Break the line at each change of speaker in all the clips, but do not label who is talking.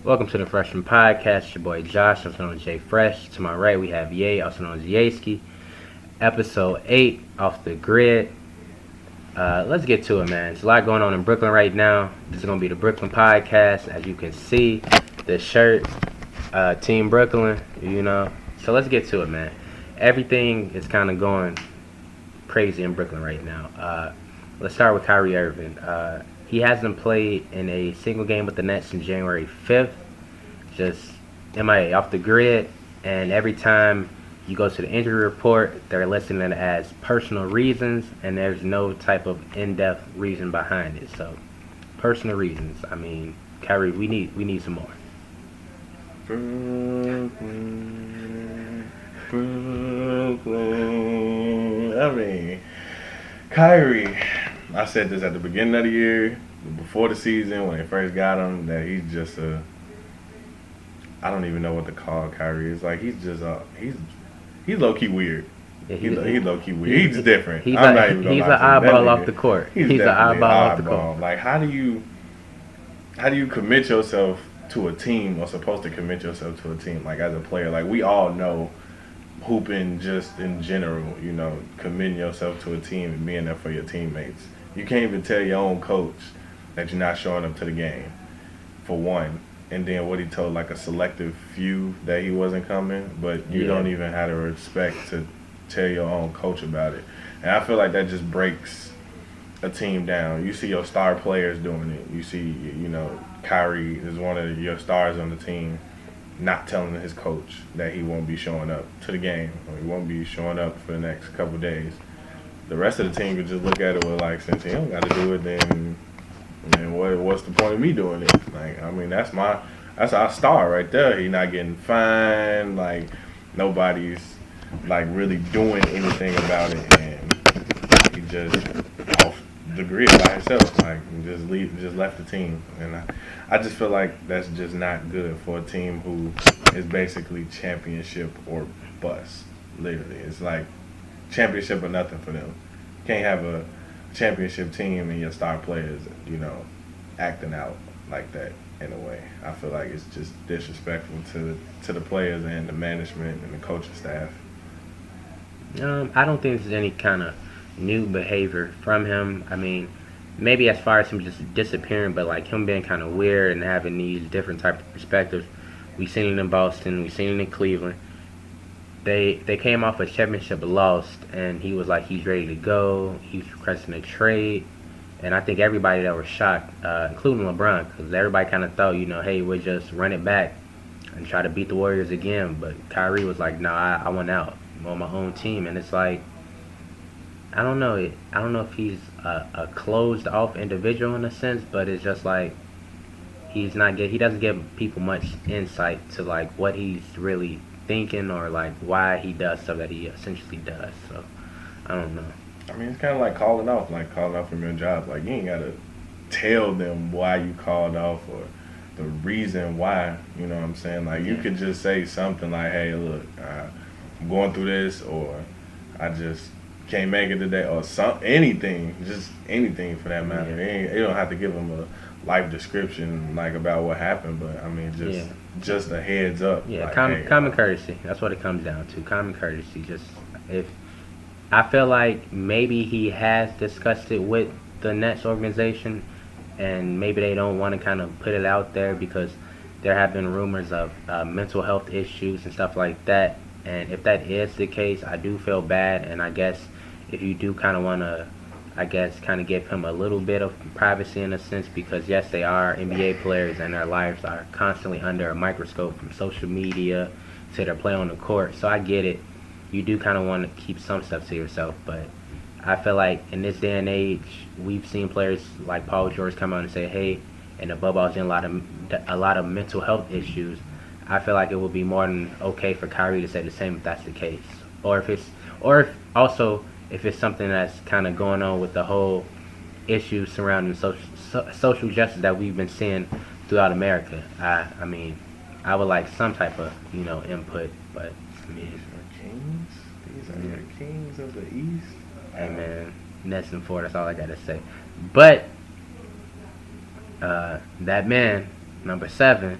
Welcome to the Freshman Podcast. It's your boy Josh, also known as Jay Fresh. To my right, we have Ye, also known as Yeski. Episode 8, Off the Grid. Let's get to it, man. There's a lot going on in Brooklyn right now. This is going to be the Brooklyn Podcast. As you can see, the shirt, Team Brooklyn, So let's get to it, man. Everything is kind of going crazy in Brooklyn right now. Let's start with Kyrie Irving. He hasn't played in a single game with the Nets since January 5th. Just MIA, off the grid. And every time you go to the injury report, they're listing it as personal reasons, and there's no type of in-depth reason behind it. So, personal reasons. I mean, Kyrie, we need some more.
Brooklyn. I mean, Kyrie. I said this at the beginning of the year, before the season, when they first got him, that he's just I don't even know what to call Kyrie. It's like he's low-key weird.
Yeah,
He's low-key weird. He's different.
He's an eyeball off the court. He's an eyeball off the court.
Like, how do you commit yourself to a team, or supposed to commit yourself to a team, like, as a player? Like, we all know hooping just in general, committing yourself to a team and being there for your teammates. You can't even tell your own coach that you're not showing up to the game, for one. And then what he told, like, a selective few that he wasn't coming, but you don't even have the respect to tell your own coach about it. And I feel like that just breaks a team down. You see your star players doing it. You see, Kyrie is one of your stars on the team, not telling his coach that he won't be showing up to the game, or he won't be showing up for the next couple days. The rest of the team could just look at it with, like, since he don't got to do it, then what's the point of me doing it? Like, I mean, that's our star right there. He not getting fined. Like, nobody's, like, really doing anything about it, and he just off the grid by himself. Like, just left the team, and I just feel like that's just not good for a team who is basically championship or bust. Literally, it's like championship or nothing for them. Can't have a championship team and your star players, acting out like that in a way. I feel like it's just disrespectful to the players and the management and the coaching staff.
I don't think there's any kind of new behavior from him. I mean, maybe as far as him just disappearing, but like him being kind of weird and having these different type of perspectives. We've seen it in Boston. We've seen it in Cleveland. They came off a championship lost, and he was like he's ready to go. He was requesting a trade, and I think everybody that was shocked, including LeBron, because everybody kind of thought, hey, we'll just run it back and try to beat the Warriors again. But Kyrie was like, no, I want out. I'm on my own team, and it's like, I don't know if he's a closed off individual in a sense, but it's just like he doesn't give people much insight to like what he's really thinking, or like why he does stuff that he essentially does. So I don't know.
I mean, it's kind of like calling off from your job. Like, you ain't gotta tell them why you called off or the reason why. You know what I'm saying? Like, you could just say something like, "Hey, look, I'm going through this," or "I just can't make it today," or anything, just anything for that matter. You don't have to give them a life description like about what happened, but I mean, just a heads up.
Yeah,
like,
common courtesy. That's what it comes down to. Common courtesy. Just if I feel like maybe he has discussed it with the Nets organization, and maybe they don't want to kind of put it out there because there have been rumors of mental health issues and stuff like that. And if that is the case, I do feel bad. And I guess if you do kind of want to, kind of give him a little bit of privacy in a sense, because yes, they are NBA players and their lives are constantly under a microscope from social media to their play on the court. So I get it. You do kind of want to keep some stuff to yourself, but I feel like in this day and age, we've seen players like Paul George come out and say, "Hey," and above all, in a lot of mental health issues. I feel like it would be more than okay for Kyrie to say the same if that's the case, or if it's something that's kind of going on with the whole issue surrounding social justice that we've been seeing throughout America. I mean, I would like some type of input, but I mean.
These are the kings of the East.
Hey man, Nets and 4, that's all I gotta say. But that man, number 7,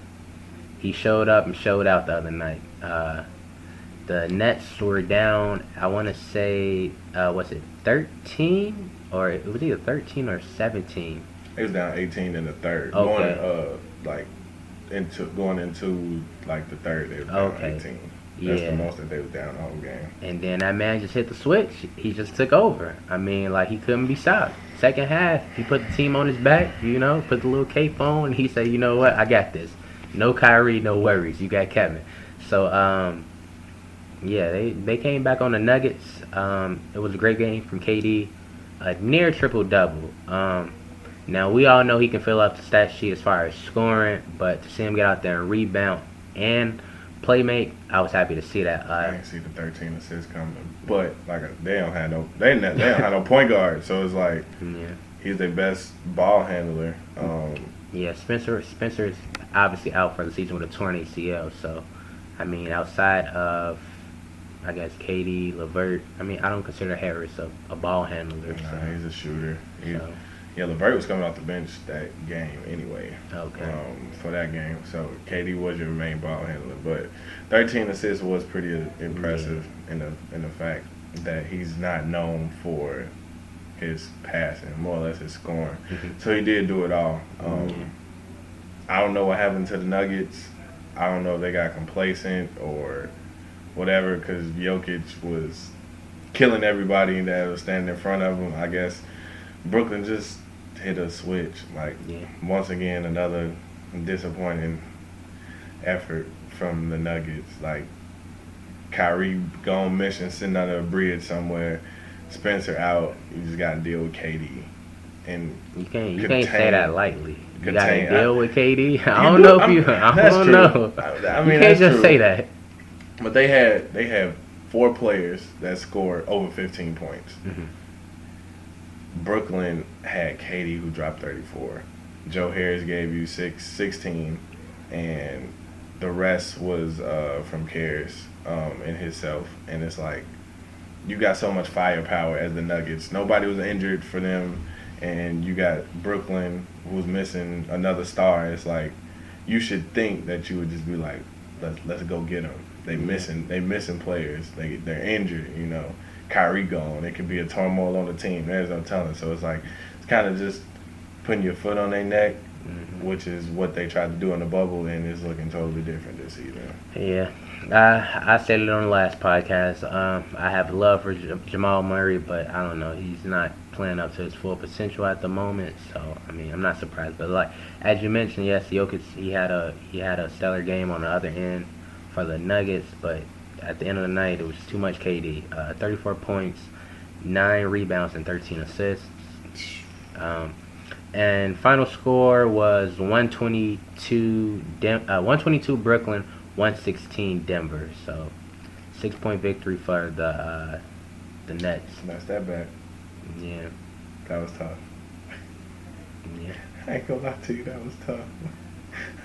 he showed up and showed out the other night. The Nets were down. I want to say, was it 13 or it was either 13 or 17?
They was down 18 in the third.
Okay.
Going into like the third, they was down
Okay.
18. That's the
Yeah.
most that they was down the whole game.
And then that man just hit the switch. He just took over. I mean, like he couldn't be stopped. Second half, he put the team on his back. Put the little cape on. And he said, "You know what? I got this. No Kyrie, no worries. You got Kevin." So, yeah, they came back on the Nuggets. It was a great game from KD. A near triple double. Now we all know he can fill up the stat sheet as far as scoring, but to see him get out there and rebound and playmate, I was happy to see that.
I didn't see the 13 assists coming, but like they don't have no point guard, so it's like
Yeah.
he's their best ball handler.
Yeah, Spencer's obviously out for the season with a torn ACL. So, I mean, outside of, I guess, KD, LeVert, I mean, I don't consider Harris a ball handler.
Nah, he's a shooter.
So,
Yeah, LeVert was coming off the bench that game anyway.
okay.
For that game, so KD was your main ball handler, but 13 assists was pretty impressive in the fact that he's not known for his passing, more or less his scoring. So he did do it all. I don't know what happened to the Nuggets. I don't know if they got complacent or whatever, because Jokic was killing everybody that was standing in front of him. I guess Brooklyn just hit a switch. Like, once again, another disappointing effort from the Nuggets. Like, Kyrie gone mission, sitting under a bridge somewhere. Spencer out. You just got to deal with KD. And
You can't say that lightly. You got to
contain-
deal with KD. I
You
don't
do-
know if
I'm-
you. I
that's
don't
true.
know.
I mean,
you can't
that's
just
true.
say that.
But they had 4 players that scored over 15 points. Brooklyn had KD who dropped 34. Joe Harris gave you 16, and the rest was from Karras and himself. And it's like, you got so much firepower as the Nuggets. Nobody was injured for them, and you got Brooklyn who's missing another star. It's like, you should think that you would just be like, let's go get them. They missing players. They're injured. Kyrie gone. It could be a turmoil on the team. There's no telling. So it's like, it's kind of just putting your foot on their neck, which is what they tried to do in the bubble, and it's looking totally different this season.
Yeah. I said it on the last podcast. I have love for Jamal Murray, but I don't know. He's not playing up to his full potential at the moment. So I mean, I'm not surprised. But like as you mentioned, yes, Jokic he had a stellar game on the other end for the Nuggets, but at the end of the night, it was too much KD. 34 points, 9 rebounds, and 13 assists. And final score was 122 Brooklyn, 116 Denver. So 6-point victory for the Nets.
That's that bad.
Yeah.
That was tough.
Yeah.
I ain't gonna lie to you, that was tough.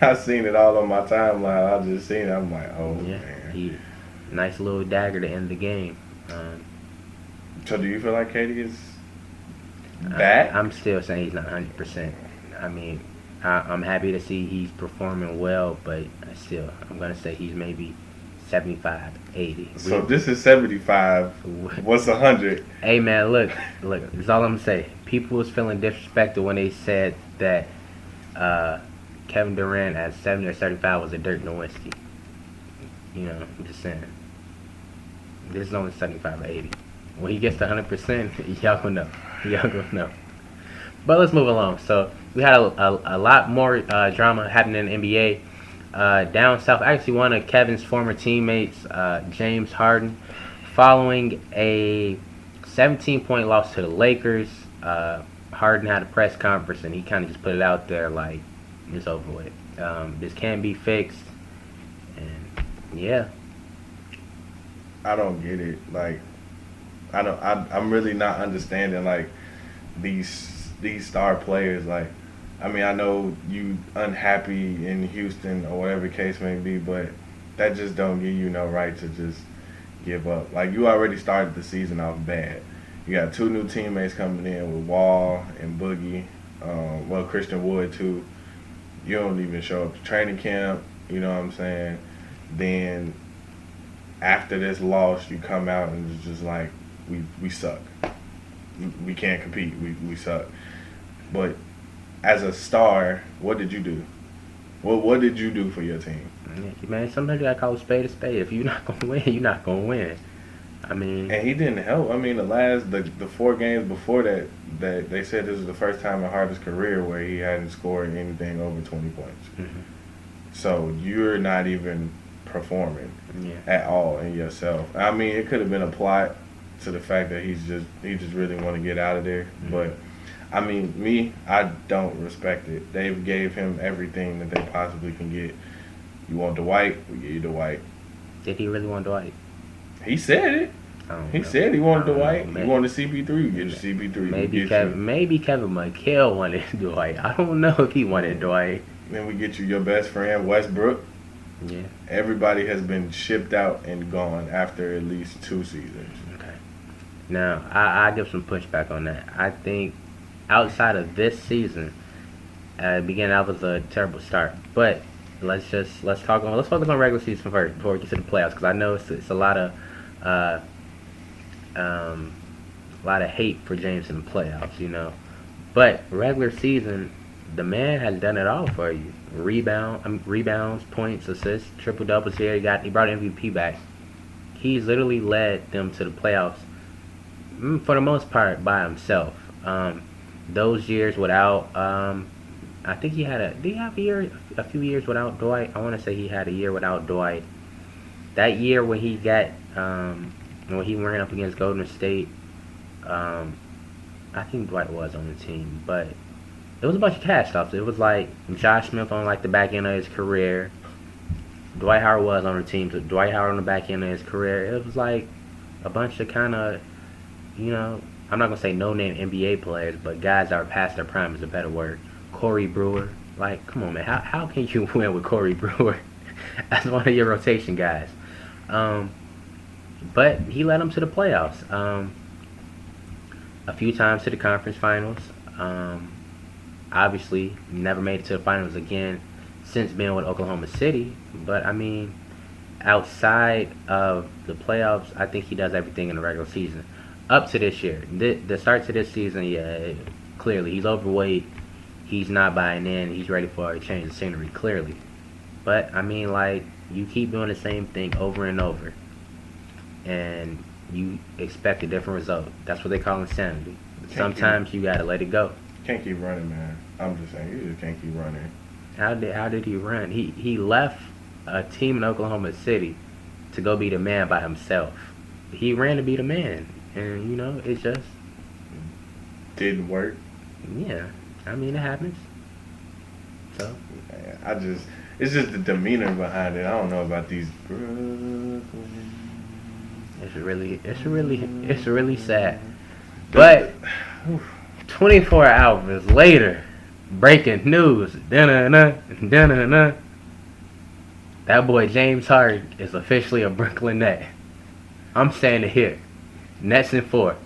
I seen it all on my timeline. I just seen it. I'm like, oh man.
Nice little dagger to end the game.
So do you feel like KD is back?
I'm still saying he's not 100%. I mean, I'm happy to see he's performing well, but I'm going to say he's maybe 75, 80.
So this is 75. What's 100?
Hey, man, look, that's all I'm going to say. People was feeling disrespected when they said that Kevin Durant at 70 or 75 was a Dirk Nowitzki. I'm just saying. This is only 75 or 80. When he gets to 100%, y'all gonna know. But let's move along. So we had a lot more drama happening in the NBA. Down south, actually one of Kevin's former teammates, James Harden, following a 17-point loss to the Lakers. Harden had a press conference and he kind of just put it out there like, it's over with. This can't be fixed. And yeah.
I don't get it. Like, I'm really not understanding like these star players. Like, I mean, I know you unhappy in Houston or whatever the case may be, but that just don't give you no right to just give up. Like, you already started the season off bad. You got 2 new teammates coming in with Wall and Boogie. Christian Wood too. You don't even show up to training camp. You know what I'm saying? Then after this loss, you come out and it's just like we suck. We can't compete. We suck. But as a star, what did you do? What did you do for your team?
Man, sometimes you gotta call a spade a spade. If you're not gonna win, you're not gonna win. I mean,
And he didn't help. I mean, the 4 games before that they said this was the first time in Harden's career where he hadn't scored anything over 20 points.
mm-hmm.
So you're not even performing
Yeah.
at all in yourself. I mean, it could have been a plot to the fact that he just really want to get out of there.
Mm-hmm.
But I mean, I don't respect it. They gave him everything that they possibly can get. You want Dwight? We give you Dwight.
Did he really want Dwight?
He said it.
I don't
He
know.
said he wanted Dwight.
Maybe.
You wanted CP3? You get your CP3.
Maybe Kevin McHale wanted Dwight. I don't know if he wanted Dwight.
Then we get you your best friend Westbrook.
Yeah.
Everybody has been shipped out and gone after at least 2 seasons.
Okay. Now I give some pushback on that. I think outside of this season, beginning that was a terrible start. But let's focus on regular season first before we get to the playoffs, because I know it's a lot of hate for James in the playoffs, you know. But regular season, the man has done it all for you. Rebounds, points, assists, triple doubles here. He brought MVP back. He's literally led them to the playoffs for the most part by himself. Those years without, I think he had a few years without Dwight. I want to say he had a year without Dwight. That year when he got, when he ran up against Golden State, I think Dwight was on the team, but it was a bunch of cash stuff. It was like Josh Smith on like the back end of his career. Dwight Howard was on the team, so Dwight Howard on the back end of his career. It was like a bunch of kind of, you know, I'm not going to say no-name NBA players, but guys that are past their prime is a better word. Corey Brewer. Like, come on, man. How can you win with Corey Brewer as one of your rotation guys? But he led them to the playoffs. A few times to the conference finals. Obviously, never made it to the finals again since being with Oklahoma City. But, I mean, outside of the playoffs, I think he does everything in the regular season. Up to this year. The start to this season, yeah, clearly. He's overweight. He's not buying in. He's ready for a change of scenery, clearly. But, I mean, like, you keep doing the same thing over and over, and you expect a different result. That's what they call insanity. Sometimes you got to let it go.
Can't keep running, man. I'm just saying, you just can't keep running.
How did he run? He left a team in Oklahoma City to go be the man by himself. He ran to be the man, and you know it just
didn't work.
Yeah, I mean it happens. So
it's just the demeanor behind it. I don't know about these Brooklyn.
It's really sad. But 24 hours later, breaking news. That boy James Harden is officially a Brooklyn Net. I'm saying it here. Nets in 4.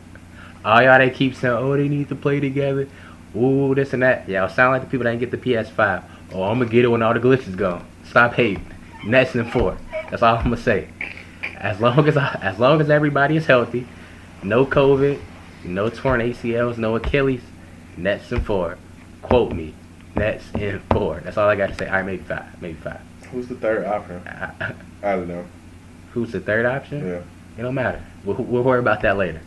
All y'all they keep saying, oh, they need to play together. Ooh, this and that. Y'all sound like the people that didn't get the PS5. Oh, I'm going to get it when all the glitches gone. Stop hating. Nets in 4. That's all I'm going to say. As long as everybody is healthy, no COVID, no torn ACLs, no Achilles, Nets in 4. Quote me. Nets in 4. That's all I got to say. All right, maybe 5.
Who's the third option? I don't know.
Who's the third option?
Yeah.
It don't matter. We'll worry about that later.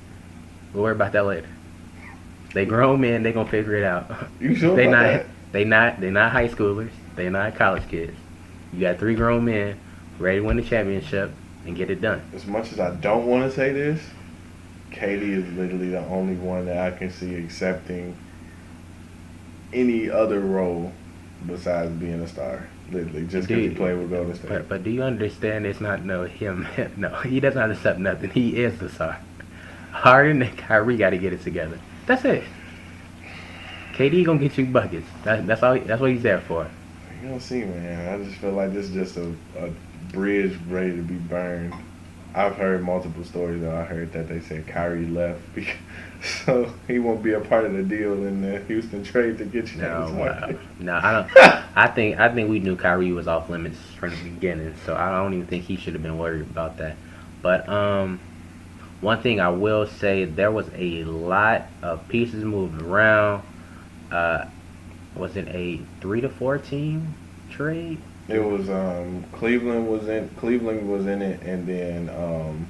They grown men. They gonna figure it out.
You sure about that?
They not high schoolers. They not college kids. You got 3 grown men ready to win the championship and get it done.
As much as I don't want to say this, Katie is literally the only one that I can see accepting any other role besides being a star. Literally, just because he played with Golden State.
But do you understand? It's not him. No, he doesn't have to accept nothing. He is the star. Harden and Kyrie got to get it together. That's it. KD gonna get you buckets. That's all. That's what he's there for.
You don't see, man. I just feel like this is just a bridge ready to be burned. I've heard multiple stories. Though I heard that they said Kyrie left because, so he won't be a part of the deal in the Houston trade to get James
No, wow.
Harden.
No, I don't. I think we knew Kyrie was off limits from the beginning, so I don't even think he should have been worried about that. But one thing I will say, there was a lot of pieces moved around. Uh, was it a 3 to 4 team trade?
It was Cleveland was in it, and then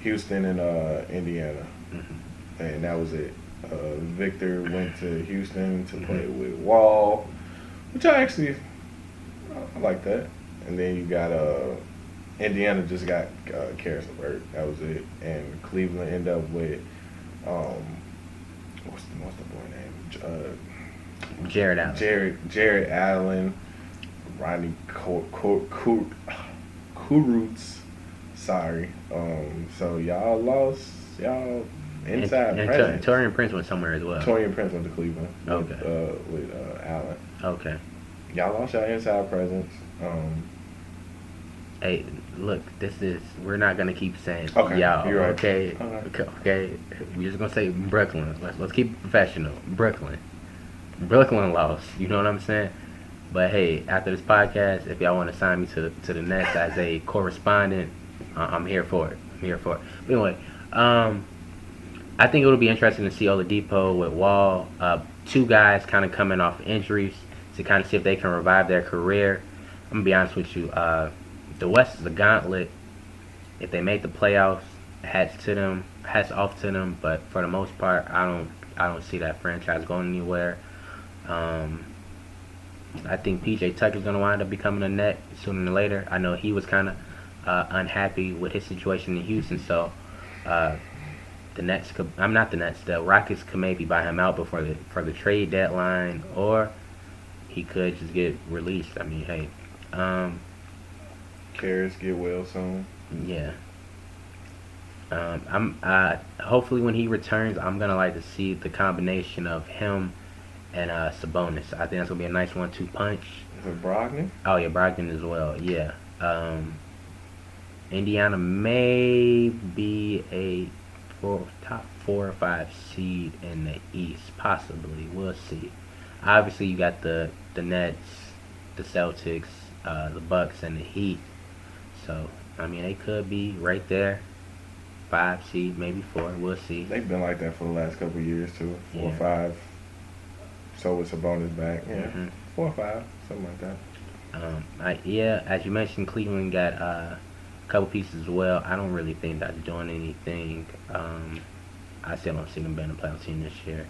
Houston and Indiana,
Hmm.
and that was it. Victor went to Houston to play
Hmm.
with Wall, which I like that. And then you got Indiana just got Karis LeVert. That was it. And Cleveland ended up with um, what's the boy name?
Jared Allen.
Jared Allen, Ronnie Kurutz. Sorry. So y'all lost y'all inside
And
presence.
Torian Prince went somewhere as well.
Torian Prince went to Cleveland
Okay.
with Allen.
Okay.
Y'all lost y'all inside presence.
Hey, look, we're not gonna keep saying
Okay,
y'all.
you're right.
Okay.
Okay.
Okay. We're just gonna say Brooklyn. Let's keep it professional. Brooklyn lost. You know what I'm saying? But hey, after this podcast, if y'all want to sign me to the Nets as a correspondent, I'm here for it. I'm here for it. But anyway, I think it'll be interesting to see Oladipo with Wall, two guys kind of coming off injuries to kind of see if they can revive their career. I'm gonna be honest with you. The West is a gauntlet. If they make the playoffs, hats off to them. But for the most part, I don't see that franchise going anywhere. Um, I think PJ Tucker's gonna wind up becoming a Net sooner than later. I know he was kind of unhappy with his situation in Houston, so the Nets could. I'm not the Nets. The Rockets could maybe buy him out before the trade deadline, or he could just get released. I mean, hey,
Karis get well soon.
yeah. I'm hopefully when he returns, I'm gonna like to see the combination of him and Sabonis. I think that's gonna be a nice 1-2 punch.
Is it Brogdon?
Oh yeah, Brogdon as well. Yeah. Indiana may be a top 4 or 5 seed in the East, possibly. We'll see. Obviously, you got the Nets, the Celtics, the Bucks, and the Heat. So I mean, they could be right there, 5 seed, maybe 4. We'll see.
They've been like that for the last couple of years too. 4 or
Yeah.
5. So with Sabonis back, yeah,
Hmm.
4 or 5, something like that.
Yeah, as you mentioned, Cleveland got a couple pieces as well. I don't really think that's doing anything. I still don't see them being a playoff team this year.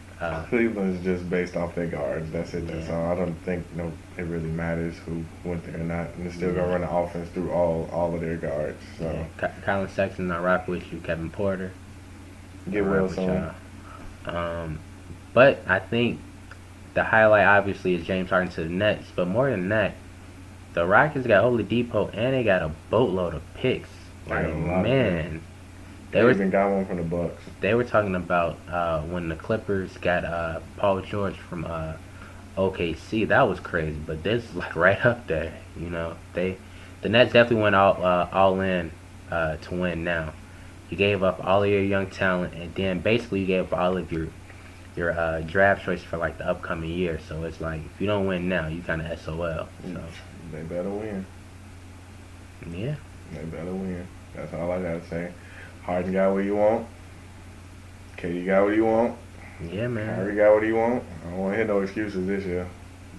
Cleveland is just based off their guards. That's it. That's
Yeah.
all. I don't think it really matters who went there or not, and they're still gonna run the offense through all of their guards. So
Yeah. Colin Sexton, I rock with you. Kevin Porter,
get
I
well
rock with
soon.
y'all. But I think the highlight obviously is James Harden to the Nets. But more than that, the Rockets got Oladipo and they got a boatload of picks.
They got
Like
a lot of
man,
They
they were
even got one from the Bucks.
they were talking about when the Clippers got Paul George from OKC. That was crazy. But this is like right up there. You know, the Nets definitely went all in to win. Now, you gave up all of your young talent, and then basically you gave up all of your draft choice for like the upcoming year. So it's like if you don't win now, you kind of SOL. So
They better win.
yeah,
They better win. That's all I gotta say. Harden got what you want. KD got what you want.
yeah, man.
Kyrie got what he want. I don't want to hear no excuses this year.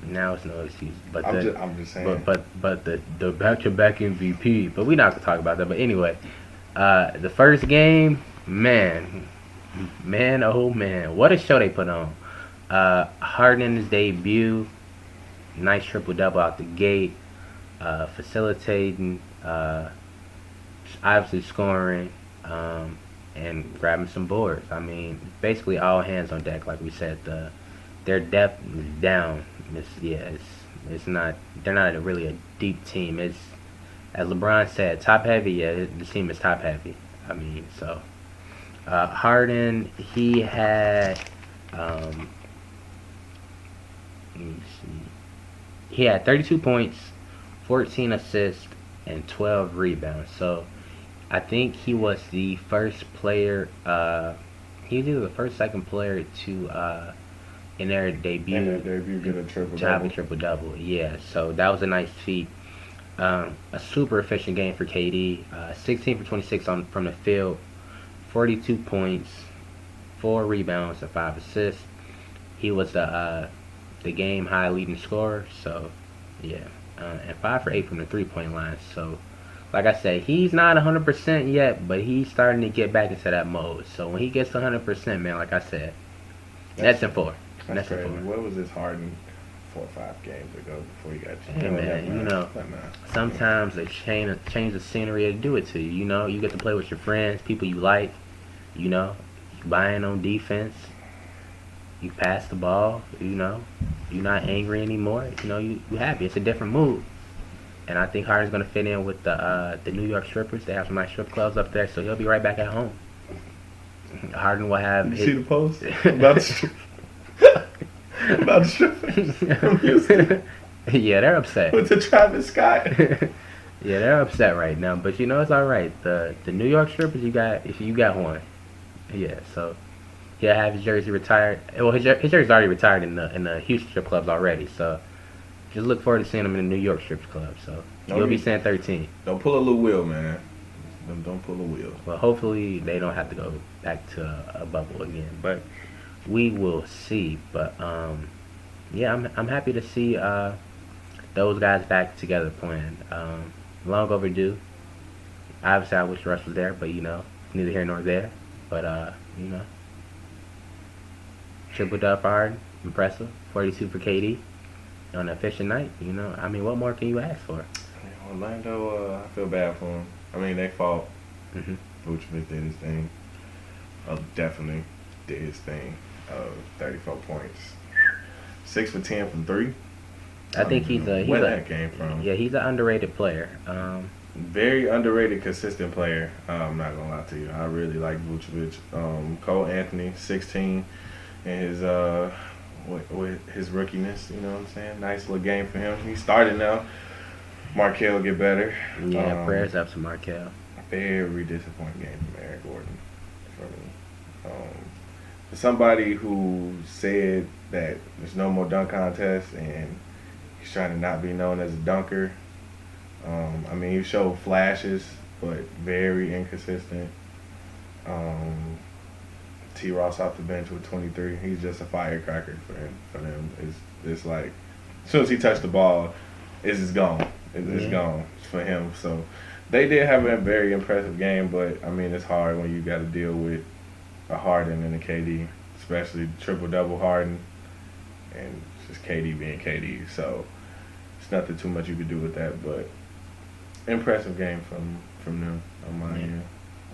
Now it's no excuse. But
I'm just saying.
but the back-to-back MVP. But we're not gonna talk about that. But anyway, the first game, man, oh man, what a show they put on. Harden in his debut, nice triple double out the gate, facilitating, obviously scoring, and grabbing some boards. I mean, basically all hands on deck, like we said. Their depth is down. It's not. They're not really a deep team. It's, as LeBron said, top heavy. Yeah, the team is top heavy. I mean, so Harden, he had let me see. He had 32 points, 14 assists, and 12 rebounds. So I think he was the first player. He was either the first, second player to in their
And their
debut
debut get a triple
to have a
double.
triple double. Yeah, so that was a nice feat. A super efficient game for KD. 16 for 26 on from the field, 42 points, 4 rebounds, and 5 assists. He was the game high leading scorer. So yeah, and 5 for 8 from the 3 point line. So like I said, he's not 100% yet, but he's starting to get back into that mode. So when he gets to 100%, man, like I said,
That's
Nets in four.
that's
Nets in
crazy.
four.
What was this Harden 4 or 5 games ago before he got you?
Hey man, sometimes a change of scenery to do it to you. You get to play with your friends, people you like. You buying on defense. You pass the ball. You're not angry anymore. You happy. It's a different mood. And I think Harden's gonna fit in with the New York strippers. They have some nice strip clubs up there, so he'll be right back at home. Harden will have.
Did you see the post about about the strippers from Houston
Yeah, they're upset.
with the Travis Scott?
Yeah, they're upset right now, but it's all right. The New York strippers, you got one. Yeah, so he'll have his jersey retired. Well, his jersey's already retired in the Houston strip clubs already. So just look forward to seeing him in the New York strip club. So
No,
you'll be seeing 13.
Don't pull a little wheel, man. Don't pull a wheel.
Well, hopefully they don't have to go back to a bubble again, but we will see. But yeah, I'm happy to see those guys back together playing. Long overdue. Obviously, I wish Russ was there, but neither here nor there. But triple dub for Harden, impressive. 42 for KD on an efficient night. I mean, what more can you ask for?
Orlando, I feel bad for him. I mean, they fought.
Hmm.
Vucevic did his thing. Definitely did his thing. 34 points. 6 for 10 from 3.
I think he's
where that came from.
Yeah, he's an underrated player.
Very underrated, consistent player. I'm not gonna lie to you. I really like Vucevic. Cole Anthony, 16, and with his rookiness. You know what I'm saying? Nice little game for him. He started now. Markel get better.
Yeah, prayers up to Markel.
Very disappointing game from Eric Gordon for me. For somebody who said that there's no more dunk contests and he's trying to not be known as a dunker. I mean, he showed flashes, but very inconsistent. T. Ross off the bench with 23. He's just a firecracker for them. It's like as soon as he touched the ball, it's just gone. It's gone for him. So they did have a very impressive game, but I mean, it's hard when you got to deal with a Harden and a KD, especially triple double Harden, and just KD being KD. So it's nothing too much you could do with that, but impressive game from them on my end.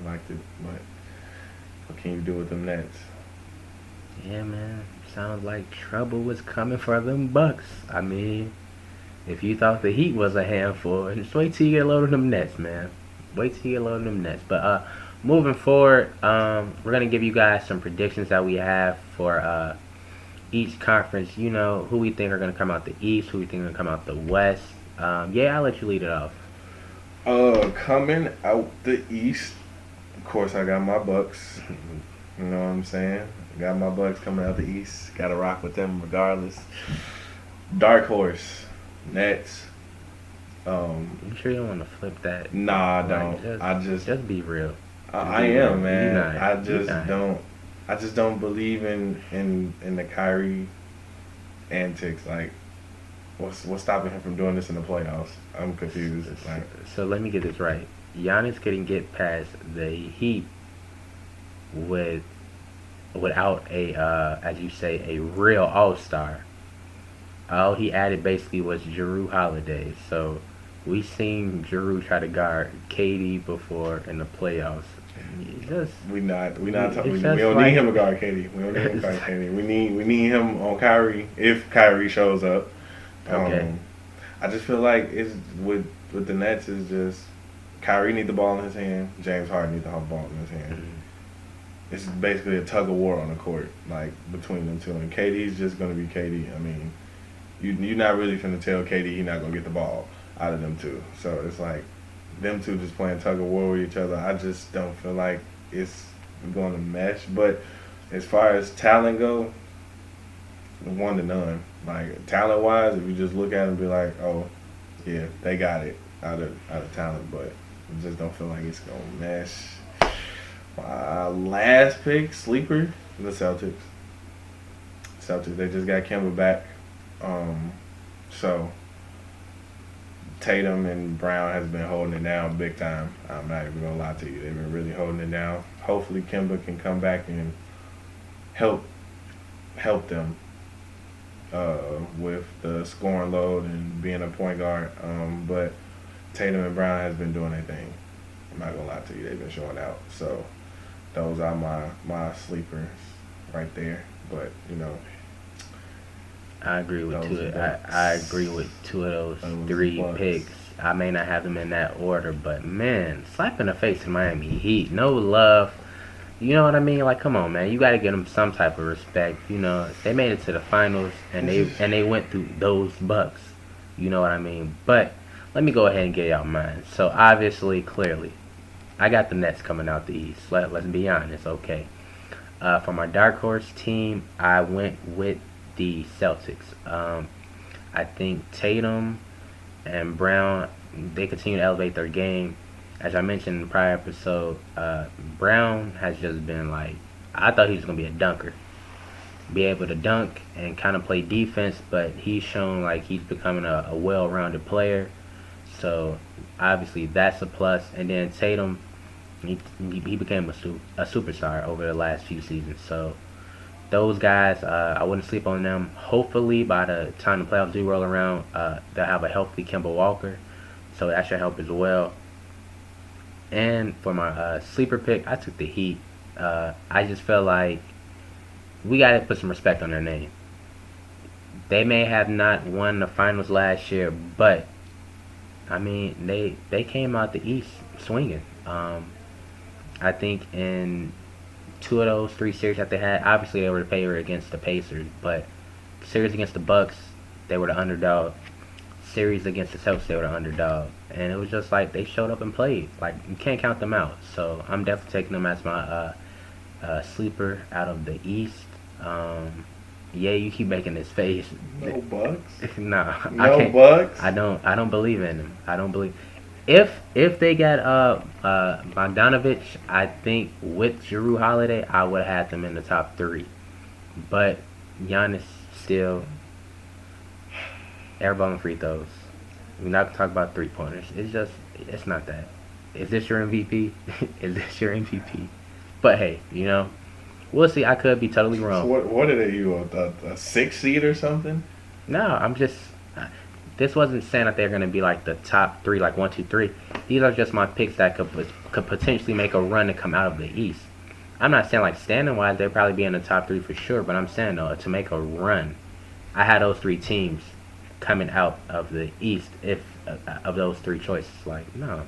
I liked it, but what can you do with them Nets?
Yeah, man. Sounds like trouble was coming for them Bucks. I mean, if you thought the Heat was a handful, just wait till you get a load of them Nets, man. Wait till you get a load of them Nets. But moving forward, we're gonna give you guys some predictions that we have for each conference. Who we think are gonna come out the East, who we think are gonna come out the West. Yeah, I'll let you lead it off.
Coming out the East, of course, I got my Bucks. You know what I'm saying? Got my Bucks coming out the East. Got to rock with them regardless. Dark horse, Nets.
You sure you don't want to flip that?
Nah, I
Like,
don't. I
just be real.
I
be real.
am, man.
You not.
I
You
just
not.
don't. I just don't believe in the Kyrie antics. Like, what's stopping him from doing this in the playoffs? I'm confused. Like,
So let me get this right. Giannis couldn't get past the Heat without as you say, a real all-star. All he added basically was Jrue Holiday. So we seen Jrue try to guard KD before in the playoffs.
we not
It's
talking. We
just
don't
like-
need him to guard KD. We don't need him to guard KD. We need him on Kyrie if Kyrie shows up.
Okay.
I just feel like it's with the Nets is just Kyrie need the ball in his hand. James Harden need the ball in his hand.
Mhm.
It's basically a tug of war on the court, like between them two. And KD's just gonna be KD. I mean, you're not really finna tell KD he's not gonna get the ball out of them two. So it's like them two just playing tug of war with each other. I just don't feel like it's going to mesh. But as far as talent go, 1 to none. Like talent wise, if you just look at it and be like, oh, yeah, they got it out of talent, but I just don't feel like it's gonna mesh. My last pick, sleeper, the Celtics. Celtics, they just got Kemba back. So Tatum and Brown has been holding it down big time. I'm not even gonna lie to you. They've been really holding it down. Hopefully Kemba can come back and help them with the scoring load and being a point guard. But Tatum and Brown has been doing their thing. I'm not gonna lie to you. They've been showing out. So those are my sleepers right there. But
I agree with
those
two.
Bucks.
I agree with two of those
Those
three
Bucks.
picks. I may not have them in that order, but man, slap in the face to Miami Heat. No love. You know what I mean? Like, come on, man. You got to give them some type of respect. They made it to the finals and they went through those Bucks. You know what I mean? But let me go ahead and get y'all mine. So obviously, clearly, I got the Nets coming out the East. Let's be honest, okay. For my dark horse team, I went with the Celtics. I think Tatum and Brown, they continue to elevate their game. As I mentioned in the prior episode, Brown has just been like, I thought he was going to be a dunker. Be able to dunk and kind of play defense, but he's shown like he's becoming a well-rounded player. So obviously that's a plus. And then Tatum, he became a superstar over the last few seasons. So those guys, I wouldn't sleep on them. Hopefully by the time the playoffs do roll around, they'll have a healthy Kemba Walker. So that should help as well. And for my sleeper pick, I took the Heat. I just felt like we got to put some respect on their name. They may have not won the finals last year, but I mean they came out the East swinging. I think in two of those three series that they had, obviously they were the favorite against the Pacers, but series against the Bucks, they were the underdog. Series against the Celtics, they were the underdog, and it was just like they showed up and played. Like you can't count them out. So I'm definitely taking them as my sleeper out of the East. Yeah, you keep making this face.
No Bucks.
Nah, I
No
can't.
Bucks.
I don't believe in them. I don't believe. If they got Bogdanovich, I think with Jrue Holiday, I would have had them in the top three. But Giannis still airball and free throws. We're not gonna talk about 3-pointers. It's not that. Is this your MVP? Is this your MVP? But hey, we'll see. I could be totally
So
wrong.
what are they? You a 6 seed or something?
No, I'm just. This wasn't saying that they're gonna be like the top three, like 1, 2, 3. These are just my picks that could potentially make a run to come out of the East. I'm not saying like standing wise they'll probably be in the top 3 for sure, but I'm saying though to make a run, I had those 3 teams coming out of the East if of those 3 choices. Like no,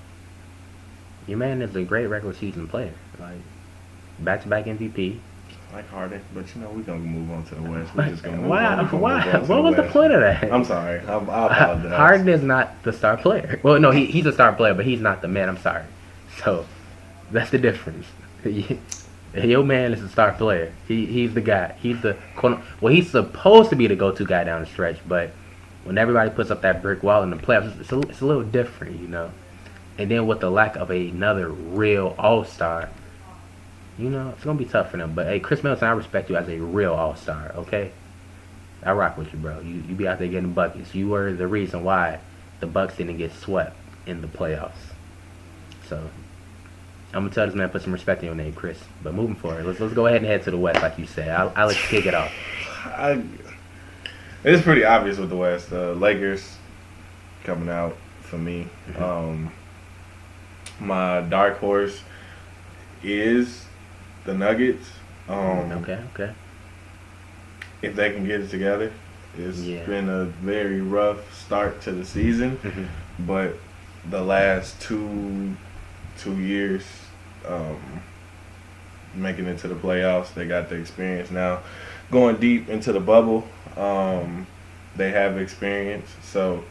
your man is a great regular season player. Like back-to-back MVP.
Like Harden, but we're gonna move on to the West. We're just gonna move
Why?
on. We're gonna
Why?
move on to
What was the
West.
point of that?
I'm sorry. I apologize.
Harden is not the star player. Well, no, he's a star player, but he's not the man. I'm sorry. So that's the difference. Your man is a star player. He's the guy. He's the he's supposed to be the go-to guy down the stretch, but when everybody puts up that brick wall in the playoffs, it's a little different, And then with the lack of another real all-star, it's gonna be tough for them. But hey, Chris Middleton, I respect you as a real all-star. Okay, I rock with you, bro. You be out there getting buckets. You were the reason why the Bucks didn't get swept in the playoffs. So I'm gonna tell this man put some respect in your name, Chris. But moving forward, let's go ahead and head to the West, like you said. I'll let you kick it off.
It's pretty obvious with the West. Lakers coming out for me.
Mm-hmm.
My dark horse is the Nuggets.
Okay.
If they can get it together, it's
Yeah.
been a very rough start to the season,
Mm-hmm.
but the last two years, making it to the playoffs, they got the experience now. Going deep into the bubble, they have experience. So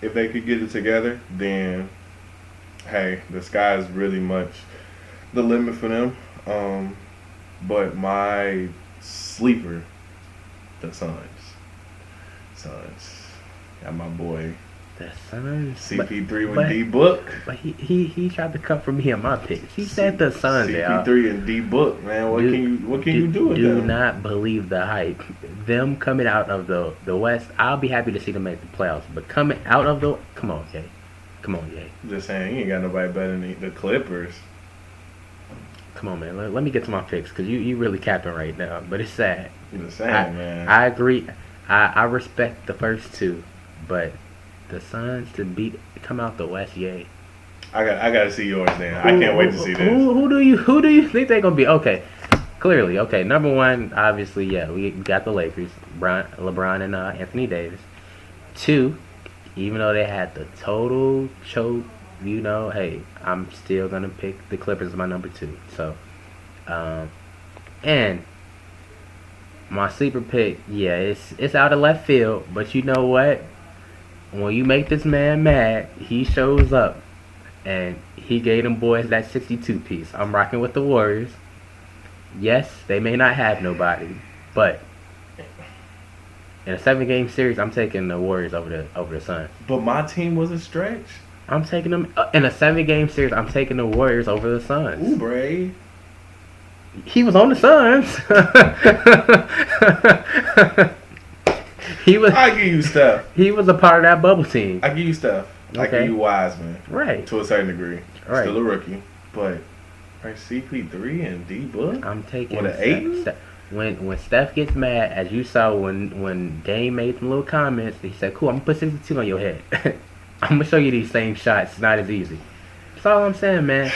if they could get it together, then hey, the sky is really much the limit for them. But my sleeper, the Suns. Suns. Got my boy
The Suns.
CP3 with
but-
D Book.
But he tried to come for me on my picks. He said the Suns.
CP3 and D Book, man. What can you do with
Do
them?
not believe the hype. Them coming out of the West, I'll be happy to see them make the playoffs. But coming out of the, come on, Jay.
Just saying, you ain't got nobody better than the Clippers.
Come on, man. Let me get to my picks because you really capping right now. But it's sad.
Just saying, man.
I agree. I respect the first two, but the Suns to come out the West, yay.
I got to see yours then. I can't wait to see this.
Who do you think they're gonna be? Okay, clearly, okay. Number one, obviously, yeah, we got the Lakers, LeBron and Anthony Davis. Two, even though they had the total choke, hey, I'm still gonna pick the Clippers as my number two. So, and my sleeper pick, yeah, it's out of left field, but you know what? When you make this man mad, he shows up, and he gave them boys that 62 piece. I'm rocking with the Warriors. Yes, they may not have nobody, but in a 7-game series, I'm taking the Warriors over the Suns.
But my team was a stretch.
I'm taking them in a 7-game series. I'm taking the Warriors over the Suns.
Ooh, Bray.
He was on the Suns.
I give you Steph.
He was a part of that bubble team.
I give you Steph. I
Okay.
give you Wiseman.
Right.
To a certain degree.
Right.
Still a rookie. But CP3 and D Book?
I'm taking
With an 8?
When Steph gets mad, as you saw when Dame made some little comments, he said, "Cool, I'm gonna put 62 on your head. I'm gonna show you these same shots. It's not as easy." That's all I'm saying, man.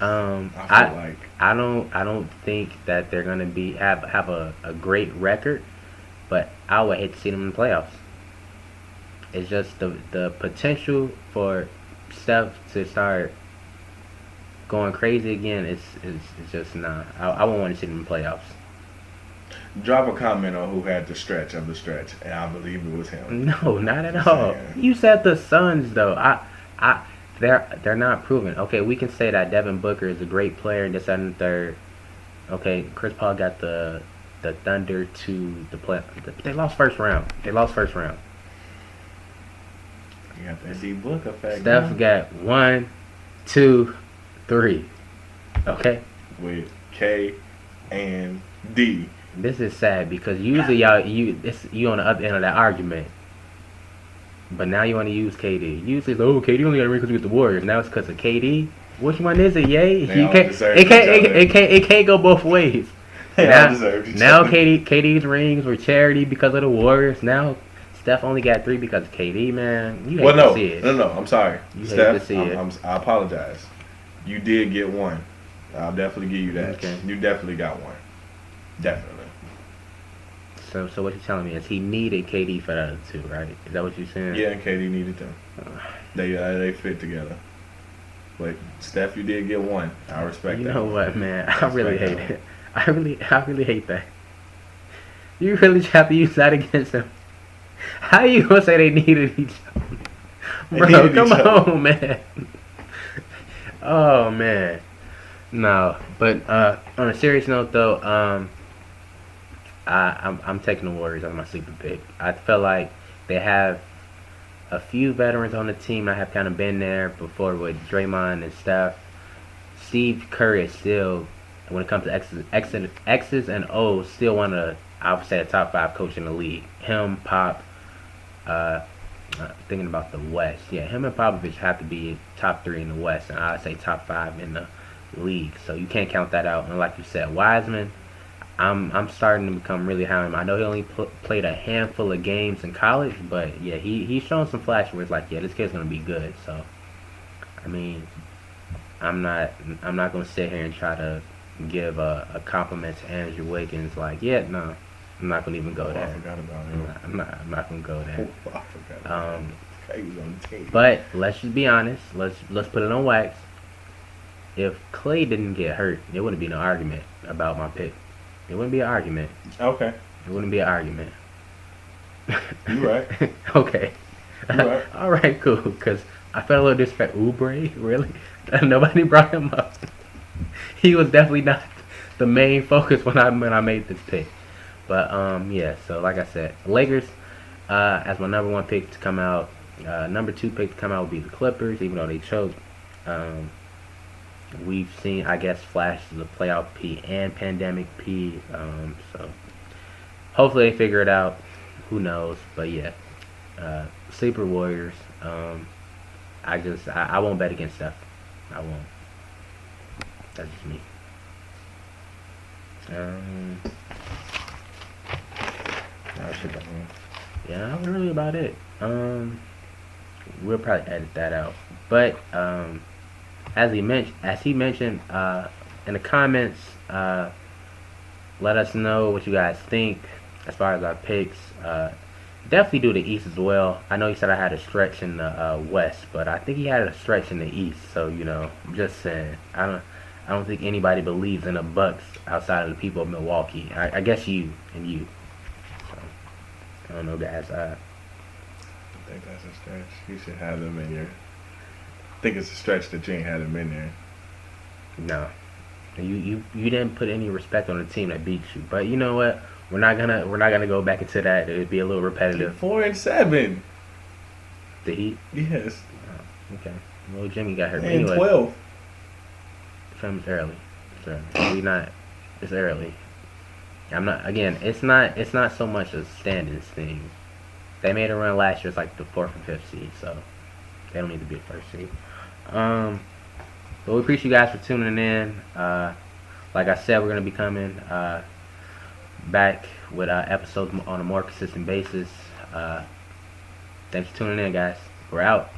I don't think that they're gonna have a great record, but I would hate to see them in the playoffs. It's just the potential for Steph to start going crazy again. It's just not. I won't want to see them in the playoffs.
Drop a comment on who had the stretch of the stretch, and I believe it was him.
No, not at all. You said the Suns though. They're not proven. Okay, we can say that Devin Booker is a great player and this that, and the third. Okay, Chris Paul got the Thunder to the play. They lost first round.
You got that D Book effect.
Steph got 1, 2, 3. Okay.
With K and D.
This is sad because usually you on the other end of that argument. But now you want to use KD. Usually it's KD only got a ring because with the Warriors. Now it's because of KD. Which one is it? Yay!
They all deserve each
It can't go both ways.
They all deserve each
now
other.
KD's rings were charity because of the Warriors. Now Steph only got 3 because of KD. Man, you hate to see it.
No. I'm sorry,
You
Steph.
hate to see it.
I apologize. You did get one. I'll definitely give you that.
Okay.
You definitely got one. Definitely.
So what you telling me is he needed KD for the other 2, right? Is that what you're saying?
Yeah, and KD needed them. They fit together. But Steph, you did get one. I respect that.
You know what, man? I really hate
that
it. I really hate that. You really have to use that against them. How you gonna say they needed each other?
They
Bro,
needed
come
each other.
on, man. Oh man. No, but on a serious note though, I'm taking the Warriors as my sleeper pick. I feel like they have a few veterans on the team that have kind of been there before with Draymond and Steph. Steve Kerr is still, when it comes to X's and O's, still one of, I would say, a top 5 coach in the league. Him, Pop, thinking about the West. Yeah, him and Popovich have to be top 3 in the West, and I'd say top 5 in the league. So you can't count that out. And like you said, Wiseman, I'm starting to become really high on him. I know he only played a handful of games in college, but yeah, he's showing some flash where it's like, yeah, this kid's gonna be good. So, I mean, I'm not gonna sit here and try to give a compliment to Andrew Wiggins. Like, yeah, no, I'm not gonna even go there.
I forgot about him.
I'm not gonna go there.
I forgot about him. He was on the team.
But let's just be honest. Let's put it on wax. If Clay didn't get hurt, there wouldn't be no argument about my pick. It wouldn't be an argument.
Okay.
It wouldn't be an argument.
You right.
Okay.
You right.
All right, cool. Because I felt a little disrespect. Oubre, really? Nobody brought him up. He was definitely not the main focus when I made this pick. But yeah. So like I said, Lakers as my number one pick to come out. Number two pick to come out would be the Clippers, even though they choked. Um, we've seen, I guess, flashes of playoff P and pandemic P. So hopefully they figure it out. Who knows? But yeah, Sleeper Warriors. I won't bet against Steph. I won't. That's just me.
I should have.
Yeah, that was really about it. We'll probably edit that out. But as he mentioned in the comments, let us know what you guys think as far as our picks. Definitely do the East as well. I know he said I had a stretch in the West, but I think he had a stretch in the East. So I'm just saying. I don't think anybody believes in the Bucks outside of the people of Milwaukee. I guess you and you. So I don't know, guys.
I think that's a stretch. You should have them in your. I think it's a stretch that you ain't had them in there.
No, you didn't put any respect on the team that beat you. But you know what? We're not gonna go back into that. It'd be a little repetitive.
4-7.
The Heat.
Yes.
Oh, okay. Well, Jimmy got hurt. But
And
anyway,
12.
It's early. It's early. I'm not. Again, it's not so much a standings thing. They made a run last year. It's like the 4th and 5th seed, so they don't need to be a first seed. But we appreciate you guys for tuning in. Like I said, we're gonna be coming back with episodes on a more consistent basis. Thanks for tuning in, guys. We're out.